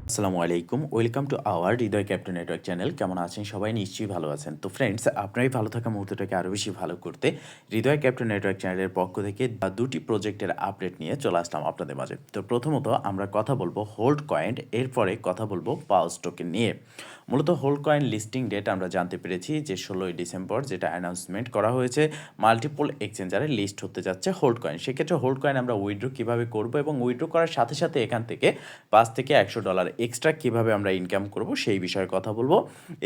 আসসালামু আলাইকুম। Welcome to our Hridoy captain network channel. কেমন আছেন সবাই? নিশ্চয়ই ভালো আছেন। তো ফ্রেন্ডস, আপনার ভালো থাকা মুহূর্তটাকে আরও বেশি ভালো করতে হৃদয় ক্যাপ্টেন নেটওয়ার্ক চ্যানেলের পক্ষ থেকে দুটি প্রজেক্টের আপডেট নিয়ে চলে আসলাম আপনাদের মাঝে। তো প্রথমত আমরা কথা বলবো হোল্ড কয়েন, এরপরে কথা বলবো পাওস টোকেন নিয়ে। মূলত হোল্ড কয়েন লিস্টিং ডেট আমরা জানতে পেরেছি যে 16ই ডিসেম্বর, যেটা অ্যানাউন্সমেন্ট করা হয়েছে মাল্টিপল এক্সচেঞ্জারে লিস্ট হতে যাচ্ছে হোল্ড কয়েন। সেক্ষেত্রে হোল্ড কয়েন আমরা উইথড্র কীভাবে করব এবং উইথড্র করার সাথে সাথে এখান থেকে $5 থেকে $100 এক্সট্রা কীভাবে আমরা ইনকাম করব সেই বিষয়ে কথা বলবো।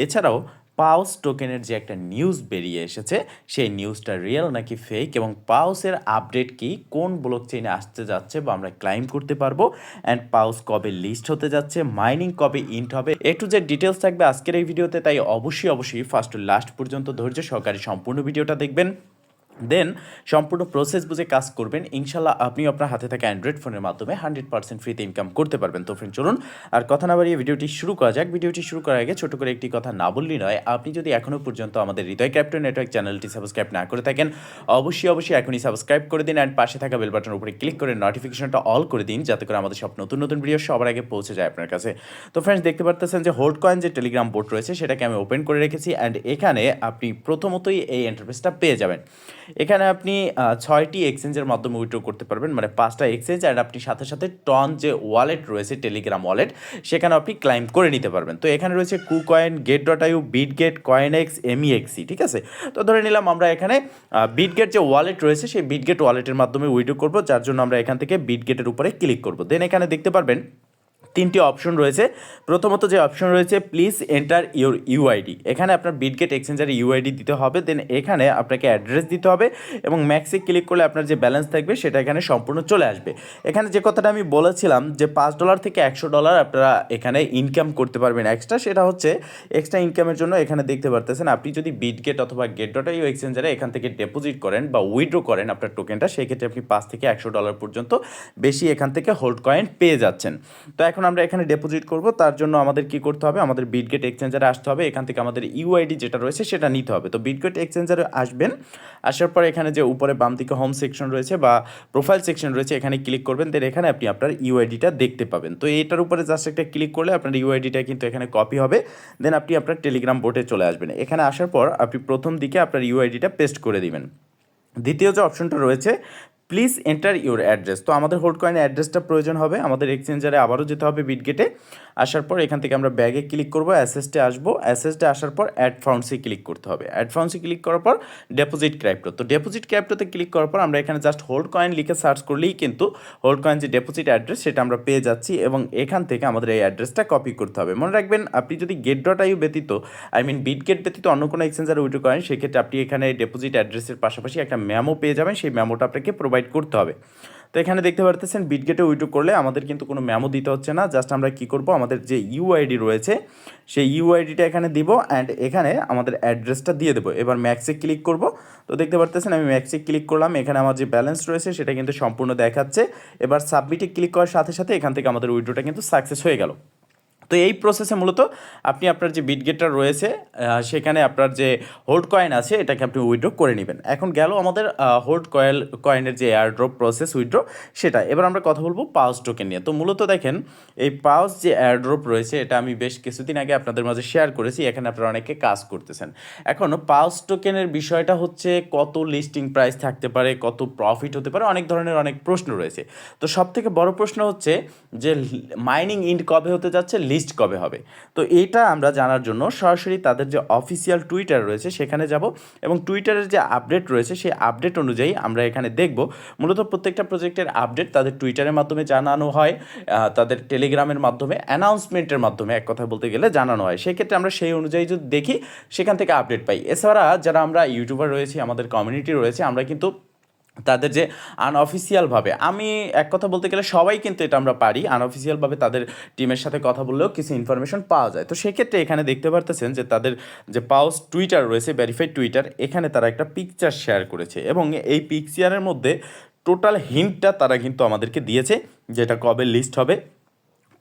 এছাড়াও পাউস টোকেনের যে একটা নিউজ বেরিয়ে এসেছে, সেই নিউজটা রিয়েল নাকি ফেক এবং পাউসের আপডেট কি, কোন ব্লক চেইনে আসতে যাচ্ছে বা আমরা ক্লাইম করতে পারবো, অ্যান্ড পাউস কবে লিস্ট হতে যাচ্ছে, মাইনিং কবে ইন্ট হবে, টু জেড ডিটেলস থাকবে আজকের এই ভিডিওতে। তাই অবশ্যই ফার্স্ট টু লাস্ট পর্যন্ত ধৈর্য সহকারে সম্পূর্ণ ভিডিওটা দেখবেন, দেন সম্পূর্ণ প্রসেস বুঝে কাজ করবেন। ইনশাল্লাহ আপনি আপনার হাতে থাকা অ্যান্ড্রয়েড ফোনের মাধ্যমে 100% ফ্রিতে ইনকাম করতে পারবেন। তো ফ্রেন্ড, চলুন আর কথা না বাড়িয়ে ভিডিওটি শুরু করা যাক। ভিডিওটি শুরু করার আগে ছোট করে একটি কথা না বললেই নয়, আপনি যদি এখনও পর্যন্ত আমাদের হৃদয় ক্যাপ্টেন নেটওয়ার্ক চ্যানেলটি সাবস্ক্রাইব না করে থাকেন, অবশ্যই এখনই সাবস্ক্রাইব করে দিন অ্যান্ড পাশে থাকা বেল বাটনের উপরে ক্লিক করে নোটিফিকেশনটা অল করে দিন, যাতে করে আমাদের সব নতুন নতুন ভিডিও সবার আগে পৌঁছে যায় আপনার কাছে। তো ফ্রেন্ডস, দেখতে পারতেছেন যে হোল্ড কয়েন যে টেলিগ্রাম বোট রয়েছে সেটাকে আমি ওপেন করে রেখেছি অ্যান্ড এখানে আপনি প্রথমতই এই ইন্টারফেসটা পেয়ে যাবেন। এখানে আপনি 6টি এক্সচেঞ্জের মাধ্যমে উইথড্র করতে পারবেন, মানে 5টা এক্সচেঞ্জ, অ্যান্ড আপনি সাথে সাথে টন যে ওয়ালেট রয়েছে টেলিগ্রাম ওয়ালেট, সেখানে আপনি ক্লাইম করে নিতে পারবেন। তো এখানে রয়েছে কুকয়েন, গেট.আইও, বিটগেট, কয়েনএক্স, এমইএক্সি, ঠিক আছে। তো ধরে নিলাম আমরা এখানে বিটগেট যে ওয়ালেট রয়েছে সেই বিটগেট ওয়ালেটের মাধ্যমে উইথড্র করব, যার জন্য আমরা এখান থেকে বিটগেটের উপরে ক্লিক করব। দেন এখানে দেখতে পারবেন 3টি অপশন রয়েছে। প্রথমত যে অপশন রয়েছে প্লিজ এন্টার ইউর ইউআইডি, এখানে আপনার বিটগেট এক্সচেঞ্জারে ইউআইডি দিতে হবে। দেন এখানে আপনাকে অ্যাড্রেস দিতে হবে এবং ম্যাক্সে ক্লিক করলে আপনার যে ব্যালেন্স থাকবে সেটা এখানে সম্পূর্ণ চলে আসবে। এখানে যে কথাটা আমি বলেছিলাম যে $5 থেকে $100 আপনারা এখানে ইনকাম করতে পারবেন এক্সট্রা, সেটা হচ্ছে এক্সট্রা ইনকামের জন্য এখানে দেখতে পারতেছেন আপনি যদি বিটগেট অথবা গেট.আইও এক্সচেঞ্জারে এখান থেকে ডিপোজিট করেন বা উইথড্র করেন আপনার টোকেনটা, সেক্ষেত্রে আপনি $5 থেকে $100 পর্যন্ত বেশি এখান থেকে হোল্ড কয়েন পেয়ে যাচ্ছেন। তো এখন আমরা এখানে ডিপোজিট করব, তার জন্য আমাদের কি করতে হবে, আমাদের বিটগেট এক্সচেঞ্জারে আসতে হবে, এখান থেকে আমাদের ইউআইডি যেটা রয়েছে সেটা নিতে হবে। তো বিটগেট এক্সচেঞ্জারে আসবেন, আসার পর এখানে যে উপরে বাম দিকে হোম সেকশন রয়েছে বা প্রোফাইল সেকশন রয়েছে এখানে ক্লিক করবেন। দেন এখানে আপনি আপনার ইউআইডিটা দেখতে পাবেন। তো এটার উপরে জাস্ট একটা ক্লিক করলে আপনার ইউআইডিটা কিন্তু এখানে কপি হবে। দেন আপনি আপনার টেলিগ্রাম বোটে চলে আসবেন। এখানে আসার পর আপনি প্রথম দিকে আপনার ইউআইডিটা পেস্ট করে দিবেন। দ্বিতীয় যে অপশনটা রয়েছে প্লিজ এন্টার ইউর অ্যাড্রেস, তো আমাদের হোল্ড কয়েনের অ্যাড্রেসটা প্রয়োজন হবে। আমাদের এক্সচেঞ্জারে আবারও যেতে হবে বিটগেটে, আসার পর এখান থেকে আমরা ব্যাগে ক্লিক করব, অ্যাসেসটে আসবো, অ্যাসেসটে আসার পর অ্যাড ফাউন্ডসে ক্লিক করতে হবে। অ্যাড ফাউন্ডসে ক্লিক করার পর ডেপোজিট ক্রাইপ্টো, তো ডেপোজিট ক্রাইপ্টোতে ক্লিক করার পর আমরা এখানে জাস্ট হোল্ড কয়েন লিখে সার্চ করলেই কিন্তু হোল্ড কয়েন যে ডেপোজিট অ্যাড্রেস সেটা আমরা পেয়ে যাচ্ছি এবং এখান থেকে আমাদের এই অ্যাড্রেসটা কপি করতে হবে। মনে রাখবেন, আপনি যদি গেট.আইও ব্যতীত বিটগেট ব্যতীত অন্য কোনো এক্সচেঞ্জারে উইথড্র করেন, সেক্ষেত্রে আপনি এখানে ডেপোজিট অ্যাড্রেসের পাশাপাশি একটা মেমো পেয়ে যাবেন, সেই মেমোটা আপনাকে প্রোভাইড করতে হবে। তো এখানে দেখতে পারতেছেন বিটগেটে উইথড্র করলে আমাদের কিন্তু কোনো মেমো দিতে হচ্ছে না, জাস্ট আমরা কি করব, আমাদের যে ইউআইডি রয়েছে সেই ইউআইডিটা এখানে দিব অ্যান্ড এখানে আমাদের অ্যাড্রেসটা দিয়ে দেবো। এবার ম্যাক্সে ক্লিক করব, তো দেখতে পারতেছেন আমি ম্যাক্সে ক্লিক করলাম, এখানে আমার যে ব্যালেন্স রয়েছে সেটা কিন্তু সম্পূর্ণ দেখাচ্ছে। এবার সাবমিটে ক্লিক করার সাথে সাথে এখান থেকে আমাদের উইথড্রটা কিন্তু সাকসেস হয়ে গেল। তো এই প্রসেসে মূলত আপনি আপনার যে বিটগেটটা রয়েছে সেখানে আপনার যে হোল্ড কয়েন আছে এটাকে আপনি উইথড্র করে নেবেন। এখন গেল আমাদের হোল্ড কয়েনের যে এয়ারড্রপ প্রসেস উইথড্র সেটা। এবার আমরা কথা বলবো পাউস টোকেন নিয়ে। তো মূলত দেখেন, এই পাউস যে এয়ারড্রপ রয়েছে এটা আমি বেশ কিছুদিন আগে আপনাদের মাঝে শেয়ার করেছি, এখানে আপনারা অনেকে কাজ করতেছেন। এখন পাউস টোকেনের বিষয়টা হচ্ছে কত লিস্টিং প্রাইস থাকতে পারে, কত প্রফিট হতে পারে, অনেক ধরনের অনেক প্রশ্ন রয়েছে। তো সবথেকে বড় প্রশ্ন হচ্ছে যে মাইনিং ইন্ড কবে হতে যাচ্ছে, লিস্ট কবে হবে। তো এটা আমরা জানার জন্য সরাসরি তাদের যে অফিসিয়াল টুইটার রয়েছে সেখানে যাব এবং টুইটারের যে আপডেট রয়েছে সেই আপডেট অনুযায়ী আমরা এখানে দেখব। মূলত প্রত্যেকটা প্রজেক্টের আপডেট তাদের টুইটারের মাধ্যমে জানানো হয়, তাদের টেলিগ্রামের মাধ্যমে, অ্যানাউন্সমেন্টের মাধ্যমে এক কথা বলতে গেলে জানানো হয়। সেক্ষেত্রে আমরা সেই অনুযায়ী যদি দেখি সেখান থেকে আপডেট পাই। এছাড়া যারা আমরা ইউটিউবার রয়েছি, আমাদের কমিউনিটি রয়েছে, আমরা কিন্তু তাদের যে আনঅফিসিয়ালভাবে, আমি এক কথা বলতে গেলে সবাই কিন্তু এটা আমরা পারি, আনঅফিসিয়ালভাবে তাদের টিমের সাথে কথা বললেও কিছু ইনফরমেশন পাওয়া যায়। তো সেক্ষেত্রে এখানে দেখতে পারতেছেন যে তাদের যে পাউস টুইটার রয়েছে, ভেরিফাইড টুইটার, এখানে তারা একটা পিকচার শেয়ার করেছে এবং এই পিকচারের মধ্যে টোটাল হিন্টটা তারা কিন্তু আমাদেরকে দিয়েছে, যেটা কবে লিস্ট হবে,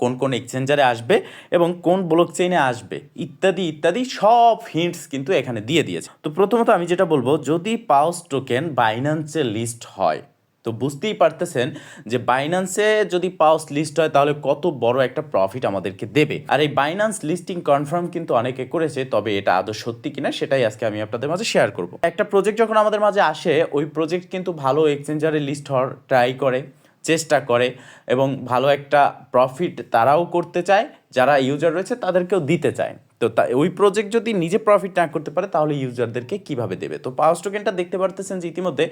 কোন কোন এক্সচেঞ্জারে আসবে এবং কোন ব্লক চেইনে আসবে, ইত্যাদি ইত্যাদি সব হিন্টস কিন্তু এখানে দিয়ে দিয়েছে। তো প্রথমত আমি যেটা বলবো, যদি পাউস টোকেন বাইন্যান্সে লিস্ট হয় তো বুঝতেই পারতেছেন যে বাইন্যান্সে যদি পাওস লিস্ট হয় তাহলে কত বড় একটা প্রফিট আমাদেরকে দেবে। আর এই বাইন্যান্স লিস্টিং কনফার্ম কিন্তু অনেকে করেছে, তবে এটা আদৌ সত্যি কিনা সেটাই আজকে আমি আপনাদের মাঝে শেয়ার করব। একটা প্রজেক্ট যখন আমাদের মাঝে আসে, ওই প্রজেক্ট কিন্তু ভালো এক্সচেঞ্জারে লিস্ট হওয়ার ট্রাই করে, চেষ্টা করে এবং ভালো একটা প্রফিট তারাও করতে চায়, যারা ইউজার রয়েছে তাদেরকেও দিতে চায়। তো ওই প্রজেক্ট যদি নিজে প্রফিট না করতে পারে তাহলে ইউজারদেরকে কিভাবে দেবে? তো পাওস টোকেনটা দেখতে পারতেছেন যে ইতিমধ্যে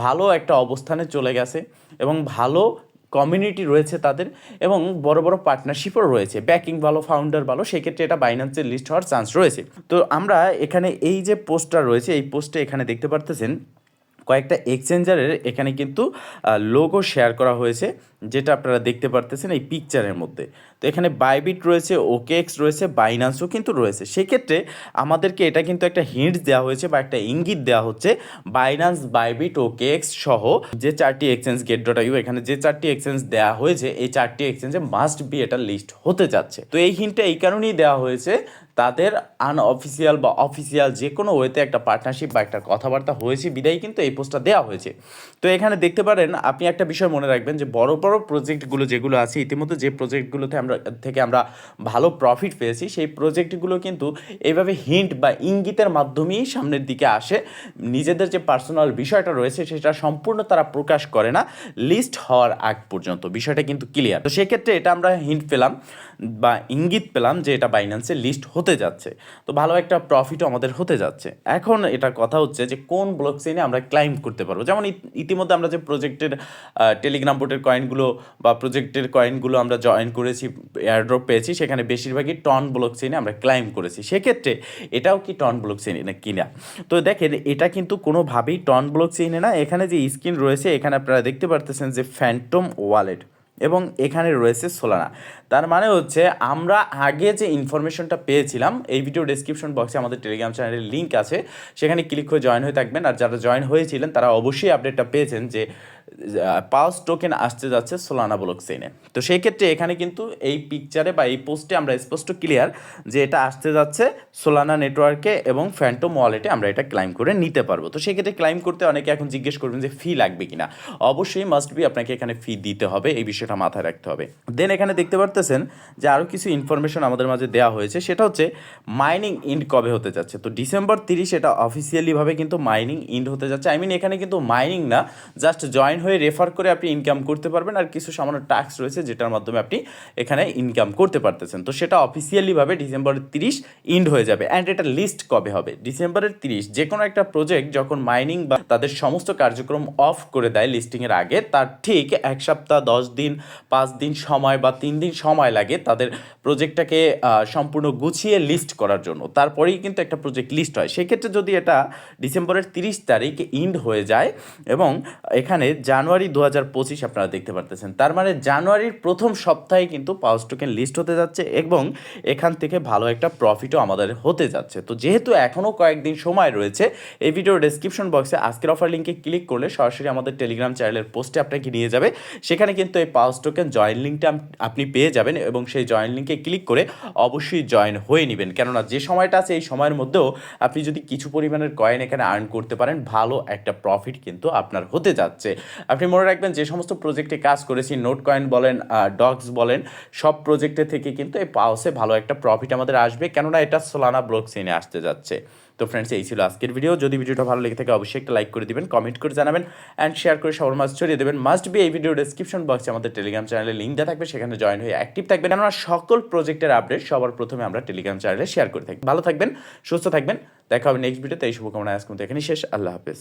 ভালো একটা অবস্থানে চলে গেছে এবং ভালো কমিউনিটি রয়েছে তাদের, এবং বড় বড় পার্টনারশিপও রয়েছে, ব্যাকিং ভালো, ফাউন্ডার ভালো, সেক্ষেত্রে এটা বাইন্যান্সের লিস্ট হওয়ার চান্স রয়েছে। তো আমরা এখানে এই যে পোস্টটা রয়েছে, এই পোস্টে এখানে দেখতে পারতেছেন কয়েকটা এক্সচেঞ্জারের এখানে কিন্তু লোগো শেয়ার করা হয়েছে, যেটা আপনারা দেখতে পারতেছেন এই পিকচারের মধ্যে। তো এখানে বাইবিট রয়েছে, ওকেএক্স রয়েছে, বাইন্যান্সও কিন্তু রয়েছে। সেক্ষেত্রে আমাদেরকে এটা কিন্তু একটা হিন্ট দেওয়া হয়েছে বা একটা ইঙ্গিত দেওয়া হচ্ছে, বাইন্যান্স, বাইবিট, ওকেএক্স সহ যে 4টি এক্সচেঞ্জ, get.io, এখানে যে 4টি এক্সচেঞ্জ দেওয়া হয়েছে, এই 4টি এক্সচেঞ্জে মাস্ট বি এটা লিস্ট হতে যাচ্ছে। তো এই হিন্টটা এই কারণেই দেওয়া হয়েছে, তাদের আনঅফিসিয়াল বা অফিসিয়াল যে কোনো ওয়েতে একটা পার্টনারশিপ বা একটা কথাবার্তা হয়েছে বিদায়ী কিন্তু এই পোস্টটা দেওয়া হয়েছে। তো এখানে দেখতে পারেন, আপনি একটা বিষয় মনে রাখবেন যে বড় বড় প্রজেক্টগুলো যেগুলো আছে, ইতিমধ্যে যে প্রজেক্টগুলোতে আমরা ভালো প্রফিট পেয়েছি, সেই প্রজেক্টগুলো কিন্তু এইভাবে হিন্ট বা ইঙ্গিতের মাধ্যমেই সামনের দিকে আসে। নিজেদের যে পার্সোনাল বিষয়টা রয়েছে সেটা সম্পূর্ণ তারা প্রকাশ করে না লিস্ট হওয়ার আগ পর্যন্ত। বিষয়টা কিন্তু ক্লিয়ার। তো সেক্ষেত্রে এটা আমরা হিন্ট পেলাম বা ইঙ্গিত পেলাম যে এটা বাইন্যান্সে লিস্ট হতে যাচ্ছে, তো ভালো একটা প্রফিটও আমাদের হতে যাচ্ছে। এখন এটা কথা হচ্ছে যে কোন ব্লকচেইনে আমরা ক্লাইম করতে পারবো। যেমন ইতিমধ্যে আমরা যে প্রজেক্টের টেলিগ্রাম বোটের কয়েনগুলো বা প্রজেক্টের কয়েনগুলো আমরা জয়েন করেছি, এয়ারড্রপ পেয়েছি, সেখানে বেশিরভাগই টন ব্লকচেইনে আমরা ক্লাইম করেছি। সেক্ষেত্রে এটাও কি টন ব্লকচেইনে কিনা? তো দেখেন, এটা কিন্তু কোনোভাবেই টন ব্লকচেইনে না। এখানে যে স্ক্রিন রয়েছে, এখানে আপনারা দেখতে পারতেছেন যে ফ্যান্টম ওয়ালেট এবং এখানে রয়েছে সোলানা। তার মানে হচ্ছে আমরা আগে যে ইনফরমেশনটা পেয়েছিলাম, এই ভিডিও ডেসক্রিপশন বক্সে আমাদের টেলিগ্রাম চ্যানেলের লিঙ্ক আছে, সেখানে ক্লিক করে জয়েন হয়ে থাকবেন। আর যারা জয়েন হয়েছিলেন তারা অবশ্যই আপডেটটা পেয়েছেন যে পাওস টোকেন আসতে যাচ্ছে সোলানা ব্লকচেইনে। তো সেই ক্ষেত্রে এখানে কিন্তু এই পিকচারে বা এই পোস্টে আমরা স্পষ্ট ক্লিয়ার যে এটা আসতে যাচ্ছে সোলানা নেটওয়ার্কে এবং ফ্যান্টম ওয়ালেটে আমরা এটা ক্লাইম করে নিতে পারবো। তো সেক্ষেত্রে ক্লাইম করতে অনেকে এখন জিজ্ঞেস করবেন যে ফি লাগবে কিনা। অবশ্যই মাস্ট বি আপনাকে এখানে ফি দিতে হবে, এই বিষয়টা মাথায় রাখতে হবে। দেন এখানে দেখতে পারতেছেন যে আরও কিছু ইনফরমেশন আমাদের মাঝে দেওয়া হয়েছে, সেটা হচ্ছে মাইনিং ইন্ড কবে হতে যাচ্ছে। তো ডিসেম্বর 30 এটা অফিসিয়ালিভাবে কিন্তু মাইনিং ইন্ড হতে যাচ্ছে। এখানে কিন্তু মাইনিং না, জাস্ট জয়েন হয়ে রেফার করে আপনি ইনকাম করতে পারবেন, আর কিছু সামান্য ট্যাক্স রয়েছে যেটার মাধ্যমে আপনি এখানে ইনকাম করতে পারতেছেন। তো সেটা অফিসিয়ালিভাবে ডিসেম্বরের 30 ইন্ড হয়ে যাবে। অ্যান্ড এটা লিস্ট কবে হবে? ডিসেম্বরের 30। যে কোনো একটা প্রজেক্ট যখন মাইনিং বা তাদের সমস্ত কার্যক্রম অফ করে দেয় লিস্টিংয়ের আগে, তার ঠিক 1 সপ্তাহ, 10 দিন, 5 দিন সময় বা 3 দিন সময় লাগে তাদের প্রজেক্টটাকে সম্পূর্ণ গুছিয়ে লিস্ট করার জন্য। তারপরেই কিন্তু একটা প্রজেক্ট লিস্ট হয়। সেক্ষেত্রে যদি এটা ডিসেম্বরের 30 তারিখ ইন্ড হয়ে যায় এবং এখানে জানুয়ারি 2025 আপনারা দেখতে পারতেছেন, তার মানে জানুয়ারির প্রথম সপ্তাহে কিন্তু পাওস টোকেন লিস্ট হতে যাচ্ছে এবং এখান থেকে ভালো একটা প্রফিটও আমাদের হতে যাচ্ছে। তো যেহেতু এখনও কয়েকদিন সময় রয়েছে, এই ভিডিওর ডেসক্রিপশন বক্সে আজকের অফার লিঙ্কে ক্লিক করলে সরাসরি আমাদের টেলিগ্রাম চ্যানেলের পোস্টে আপনাকে নিয়ে যাবে। সেখানে কিন্তু এই পাওস টোকেন জয়েন লিঙ্কটা আপনি পেয়ে যাবেন এবং সেই জয়েন লিঙ্কে ক্লিক করে অবশ্যই জয়েন হয়ে নেবেন। কেননা যে সময়টা আছে এই সময়ের মধ্যেও আপনি যদি কিছু পরিমাণের কয়েন এখানে আর্ন করতে পারেন, ভালো একটা প্রফিট কিন্তু আপনার হতে যাচ্ছে। আপনি মনে রাখবেন, যে সমস্ত প্রজেক্টে কাজ করেছি, নোট কয়েন বলেন, ডগস বলেন, সব প্রজেক্টে থেকে কিন্তু এই পাওসে ভালো একটা প্রফিট আমাদের আসবে, কেননা এটা সোলানা ব্লকচেইনে আসতে যাচ্ছে। তো ফ্রেন্ডস, এই ছিল আজকের ভিডিও। যদি ভিডিওটা ভালো লেগে থাকে অবশ্যই একটা লাইক করে দিবেন, কমেন্ট করে জানাবেন অ্যান্ড শেয়ার করে সবার মাঝে ছড়িয়ে দেবেন। মাস্ট বি এই ভিডিও ডেসক্রিপশন বক্সে আমাদের টেলিগ্রাম চ্যানেলের লিঙ্ক দেওয়া থাকবে, সেখানে জয়েন হয়ে অ্যাক্টিভ থাকবেন। আমরা সকল প্রজেক্টের আপডেট সবার প্রথমে আমরা টেলিগ্রাম চ্যানেলে শেয়ার করে থাকি। ভালো থাকবেন, সুস্থ থাকবেন, দেখা হবে নেক্সট ভিডিওতে। এই শুভকামনা আজকে এখানেই শেষ। আল্লাহ হাফেজ।